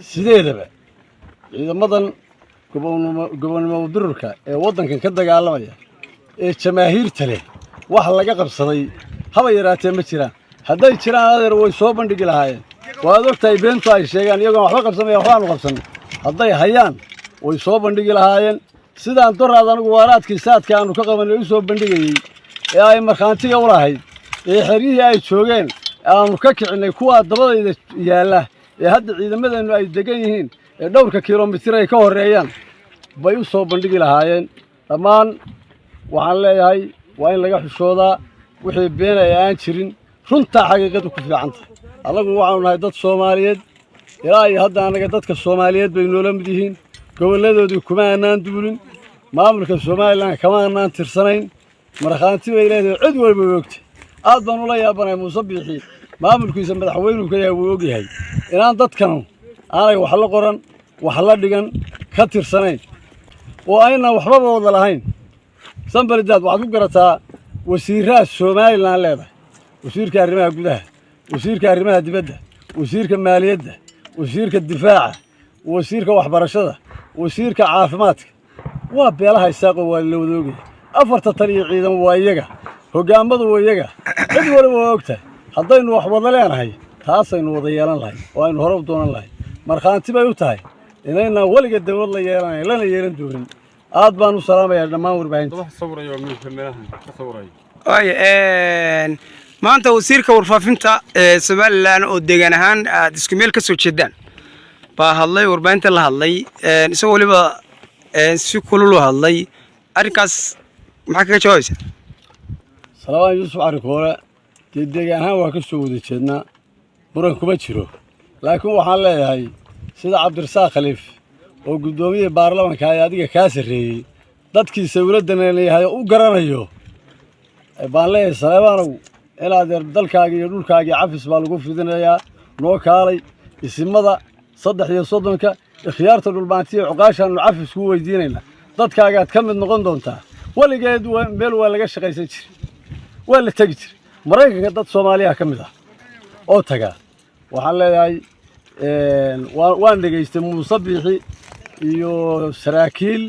sideedaba ciidamadan gobonimo dururka ee wadankan ka dagaalamaya ee jamaahiirta leh wax laga qabsaday haba yaraatee ma jiraan hadday jiraan adeer way soo bandhigi lahaayeen waad ogtahay beentu ay sheegaan iyagoo waxba qabsamaya waxaanu qabsan hadday hayaan way soo bandhigi lahaayeen sidaan doraad anigu waaraadkii saadka aanu ka qabanay u soo bandhigayay ee ay markhaantiga u lahayd ee xeriyihii ay joogeen aanu ka kicinay kuwa dabadayda yaalla ee hadda ciidamadeenu ay degan yihiin ee dhowrka kiiloomitir ay ka horeeyaan bay u soo bandhigi lahaayeen dhammaan waxaan leeyahay waa in laga xushoodaa wixii been ay aan jirin runtaa xaqiiqadu ku fiican tahay annagu waxaanu nahay dad Soomaaliyeed ilaa iyo hadda anaga dadka Soomaaliyeed bay noola mid yihiin gobolladoodii kuma aanaan duulin maamulka Soomaaliland kama aanaan tirsanayn markhaanti bay leedahay cid walba ogtay aad baan ula yaabanahay Muuse Biixi maamulkiisa madaxweynuhu ka yahay wuu ogyahay inaan dadkan aanay wax la qoran wax la dhigan ka tirsanayn oo ayna waxba wada lahayn sanbaridaad waxaad ku garataa wasiirada Soomaaliland leedahay wasiirka arrimaha gudaha wasiirka arrimaha dibadda wasiirka maaliyadda wasiirka difaaca wasiirka waxbarashada wasiirka caafimaadka waa beelaha isaaqo waa la wada ogyahay afarta taliye ciidan waa iyaga hogaamadu waa iyaga cid walba waa ogtahay haddaynu wax wada leenahay taasaynu wada yeelan lahay oo aynu hore u doonan lahay markhaanti bay u tahay inayna weliga dawlad la yeelanayn lana yeelan doonin aad baan u salaamayaa dhammaan warbaahinta maanta wasiirka warfaafinta Somaliland oo deegaan ahaan aad isku meel ka soo jeedaan baa hadlay warbaahinta la hadlay isagoo waliba si kulul u hadlay arrinkaas maxaa kaga jawaabaysaa salaam Yuusuf Arikoole deegaan ahaan waa ka soo wada jeednaa buran kuma jiro laakiin waxaan leeyahay sida Cabdirasaaq Khaliif oo gudoomiyaha baarlamaanka ay adiga ka sareeyay dadkiisa waladan leeyahay u garanayo baan leeyahay salaamaanow inaad dalkaaga iyo dhulkaaga cafis baa lagu fidinayaa noo kaalay isimada 3 ikhtiyaarta dhulbaantiga cuqaashan cafis ku weydiinayna dadkaaga aad ka mid noqon doontaa waligeed meel waa laga shaqaysan jiray waa la tagi jiray Mareykanka dad Soomaaliya ka mid ah oo taga waxaan leeyahay waan dhageystay Muuse Biixi iyo saraakiil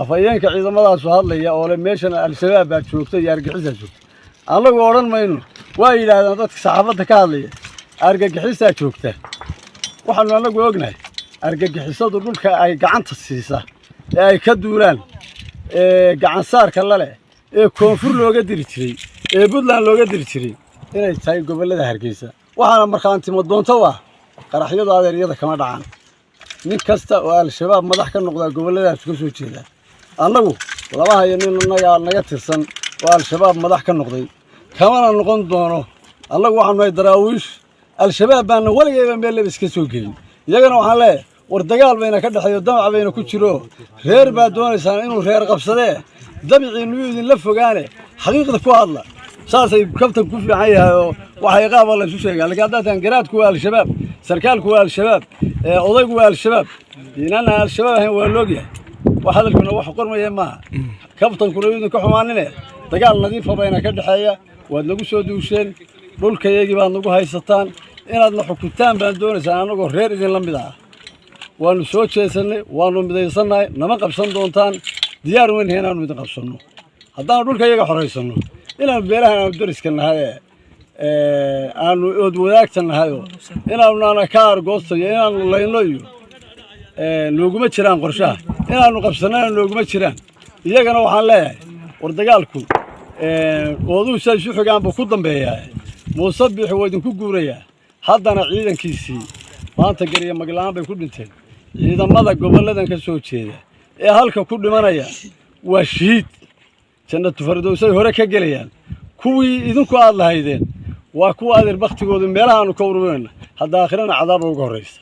afayeenka ciidamadaas oo hadlaya oo meeshan al-shabaab baa joogtay iyo argagixisa joogtay anagu oran mayno waa yiraahdaan dadka saxaafadda ka hadlaya argagixisa joogta waxaanu anagu ognahay argagixisadu dhulka ay gacanta siisa ee ay ka duulaan gacan saarka la leh ee koonfur looga diri jiray ee Puntland looga diri jiray inay tahay gobolada Hargeysa waxaana markhaanti ma doonto waa qaraxyada adeeryada kama dhacaan nin kasta oo al-shabaab madax ka noqda goboladaas ka soo jeeda annagu laba hayanin naga tirsan oo al-shabaab madax ka noqday kamana noqon doono annagu waxaan nahay daraawiish al-shabaab baan waligeeba meel la iska soo gelin iyagana waxaan leeyahay war dagaal bayna ka dhaxayo damac bayna ku jiro reer baa doonaysan inuu reer qabsadee dabiciinu idin la fogaane xaqiiqda ku hadla saasay kabtan ku fiican yahay oo waxay qaab la isu sheegaa laakiin hadaan garaadku waa al-shabaab sarkaalku waa al-shabaab odaygu waa al-shabaab inana al-shabaab ahayn waa loogiya waxa dalkuna wax qormaya ma kabtan ku idin ka xumaanine dagaal nadiif ah bayna ka dhaxeeya waad lagu soo duusheen dhulkayagii baad nagu haysataan inaad la xukuntaan baan doonaysaan anagoo reer idin la mid ah waanu soo jeesanay waanu midaysanahay nama qabsan doontaan diyaar weyn inaanu idin qabsano haddaan dhulkayaga xoreysano inaan beelahan aanu dariska nahay aanu ood wadaagtan nahay inaanu ka argoostayo inaanu layno iyo looguma jiraan qorshaha inaanu qabsanana looguma jiraan iyagana waxaan leeyahay war dagaalku ooduu say isu xigaanba ku dambeeyaa Muuse Biixi waa idinku guurayaa haddana ciidankiisii maanta gariya maglaan bay ku dhinteen ciidamada goboladan ka soo jeeda ee halka ku dhimanaya waa shiid jannatu firdawsay hore ka galayaan kuwii idinku aad lahaydeen waa kuwa adeer baqtigooda meelaha aanu ka ururayna hadda aakhirana cadaab uga horeysa